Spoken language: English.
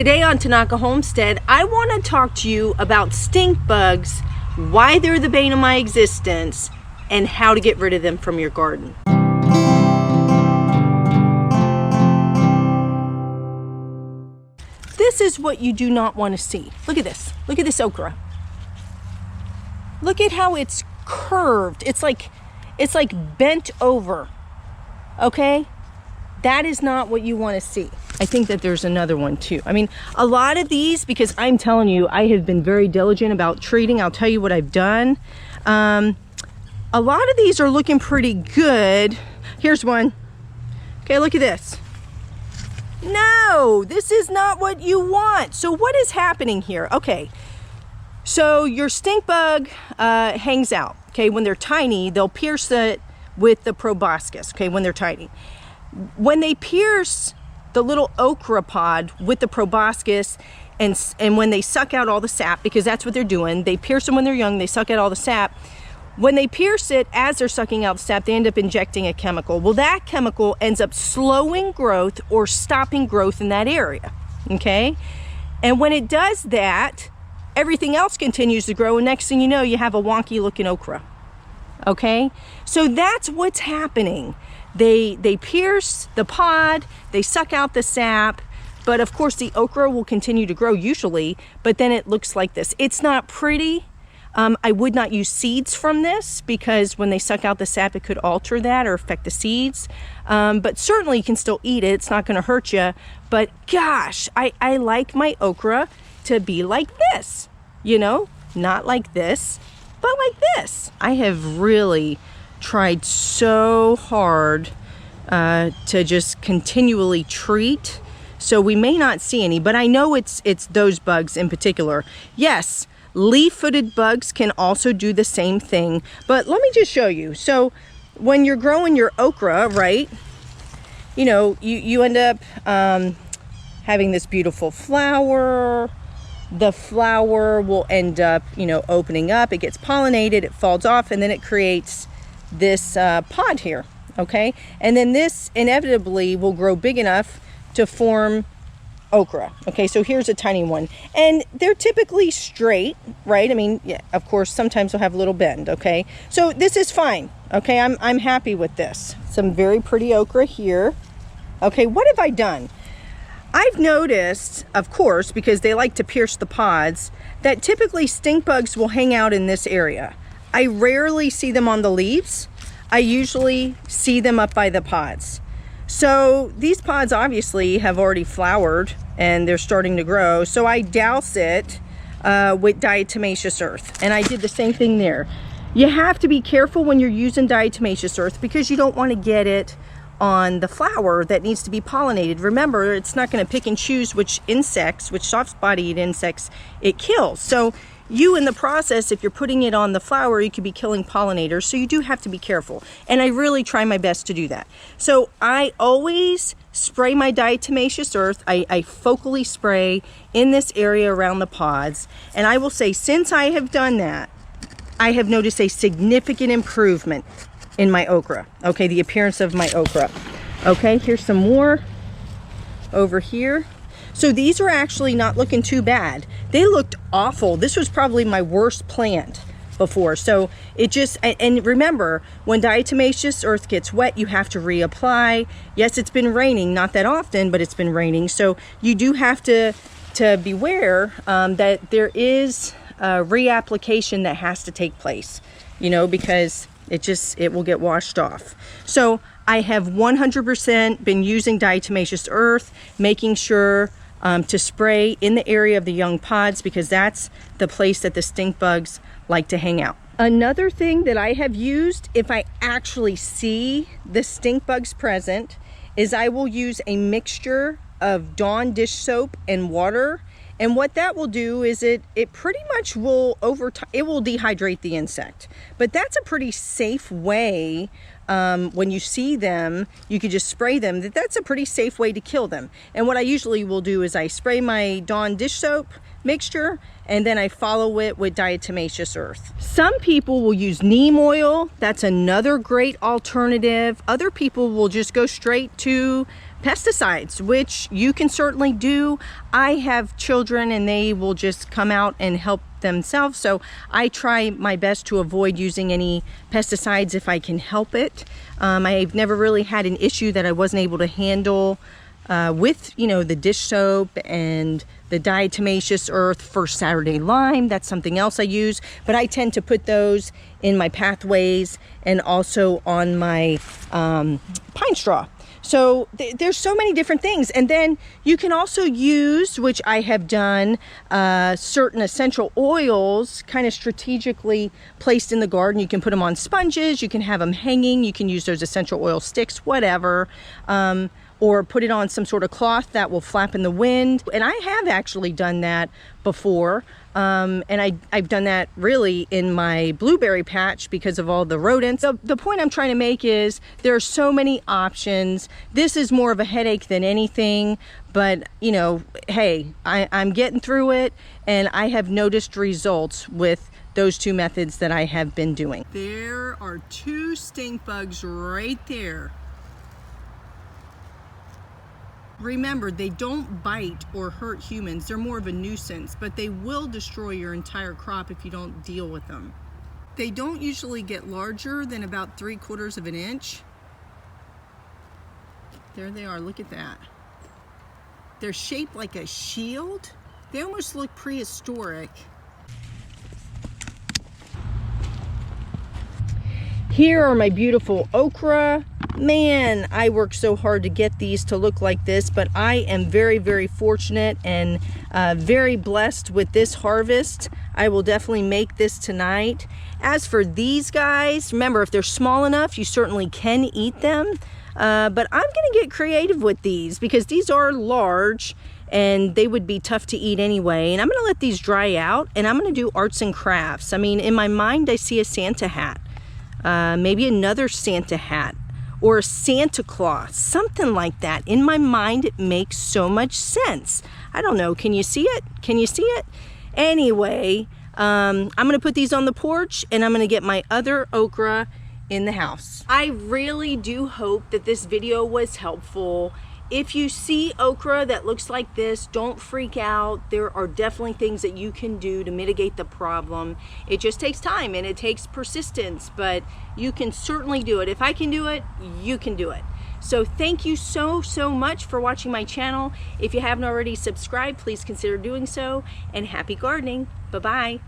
Today on Tanaka Homestead, I want to talk to you about stink bugs, why they're the bane of my existence, and how to get rid of them from your garden. This is what you do not want to see. Look at this. Look at this okra. Look at how it's curved. It's like bent over. Okay? That is not what you want to see. I think that there's another one too. I mean, a lot of these, because I'm telling you, I have been very diligent about treating. I'll tell you what I've done. A lot of these are looking pretty good. Here's one. Okay, look at this. No, this is not what you want. So what is happening here? Okay, so your stink bug hangs out. Okay, when they're tiny, they'll pierce it with the proboscis. Okay, when they're tiny. When they pierce the little okra pod with the proboscis, and when they suck out all the sap, because that's what they're doing, they pierce them when they're young, they suck out all the sap. When they pierce it, as they're sucking out the sap, they end up injecting a chemical. Well, that chemical ends up slowing growth or stopping growth in that area, okay? And when it does that, everything else continues to grow, and next thing you know, you have a wonky looking okra, okay? So that's what's happening. They pierce the pod, they suck out the sap, but of course the okra will continue to grow usually, but then it looks like this. It's not pretty. I would not use seeds from this because when they suck out the sap, it could alter that or affect the seeds. But certainly you can still eat it. It's not going to hurt you. But gosh, I like my okra to be like this, you know, not like this, but like this. I have really tried so hard to just continually treat, so we may not see any, but I know it's those bugs in particular. Yes, leaf-footed bugs can also do the same thing, but let me just show you. So when you're growing your okra, right, you know, you end up having this beautiful flower. The flower will end up, you know, opening up, it gets pollinated, it falls off, and then it creates this pod here, okay? And then this inevitably will grow big enough to form okra. Okay, so here's a tiny one. And they're typically straight, right? I mean, yeah, of course, sometimes they'll have a little bend, okay? So this is fine, okay? I'm happy with this. Some very pretty okra here. Okay, what have I done? I've noticed, of course, because they like to pierce the pods, that typically stink bugs will hang out in this area. I rarely see them on the leaves. I usually see them up by the pods. So these pods obviously have already flowered and they're starting to grow. So I douse it with diatomaceous earth. And I did the same thing there. You have to be careful when you're using diatomaceous earth because you don't want to get it on the flower that needs to be pollinated. Remember, it's not going to pick and choose which insects, which soft-bodied insects it kills. So you, in the process, if you're putting it on the flower, you could be killing pollinators, so you do have to be careful. And I really try my best to do that. So I always spray my diatomaceous earth. I focally spray in this area around the pods. And I will say, since I have done that, I have noticed a significant improvement in my okra. Okay, the appearance of my okra. Okay, here's some more over here. So these are actually not looking too bad. They looked awful. This was probably my worst plant before. So it just, and remember, when diatomaceous earth gets wet, you have to reapply. Yes, it's been raining, not that often, but it's been raining. So you do have to beware that there is a reapplication that has to take place, you know, because it will get washed off. So I have 100% been using diatomaceous earth, making sure to spray in the area of the young pods because that's the place that the stink bugs like to hang out. Another thing that I have used, if I actually see the stink bugs present, is I will use a mixture of Dawn dish soap and water. And what that will do is it pretty much will it will dehydrate the insect. But that's a pretty safe way. When you see them, you could just spray them. That's a pretty safe way to kill them. And what I usually will do is I spray my Dawn dish soap mixture and then I follow it with diatomaceous earth. Some people will use neem oil. That's another great alternative. Other people will just go straight to pesticides, which you can certainly do. I have children and they will just come out and help themselves, so I try my best to avoid using any pesticides if I can help it. I've never really had an issue that I wasn't able to handle with, you know, the dish soap and the diatomaceous earth for Saturday lime. That's something else I use, but I tend to put those in my pathways and also on my pine straw. So there's so many different things. And then you can also use, which I have done, certain essential oils kind of strategically placed in the garden. You can put them on sponges, you can have them hanging, you can use those essential oil sticks, whatever. Or put it on some sort of cloth that will flap in the wind. And I have actually done that before. And I've done that really in my blueberry patch because of all the rodents. The point I'm trying to make is there are so many options. This is more of a headache than anything, but you know, hey, I'm getting through it and I have noticed results with those two methods that I have been doing. There are 2 stink bugs right there. Remember, they don't bite or hurt humans. They're more of a nuisance, but they will destroy your entire crop if you don't deal with them. They don't usually get larger than about 3/4 of an inch. There they are, look at that. They're shaped like a shield. They almost look prehistoric. Here are my beautiful okra. Man, I worked so hard to get these to look like this, but I am very, very fortunate and very blessed with this harvest. I will definitely make this tonight. As for these guys, remember, if they're small enough, you certainly can eat them. But I'm gonna get creative with these because these are large and they would be tough to eat anyway. And I'm gonna let these dry out and I'm gonna do arts and crafts. I mean, in my mind, I see a Santa hat. Maybe another Santa hat or a Santa Claus, something like that. In my mind, it makes so much sense. I don't know, can you see it? Can you see it? Anyway, I'm gonna put these on the porch and I'm gonna get my other okra in the house. I really do hope that this video was helpful. If you see okra that looks like this, don't freak out. There are definitely things that you can do to mitigate the problem. It just takes time and it takes persistence, but you can certainly do it. If I can do it, you can do it. So thank you so much for watching my channel. If you haven't already subscribed, please consider doing so, and happy gardening. Bye-bye.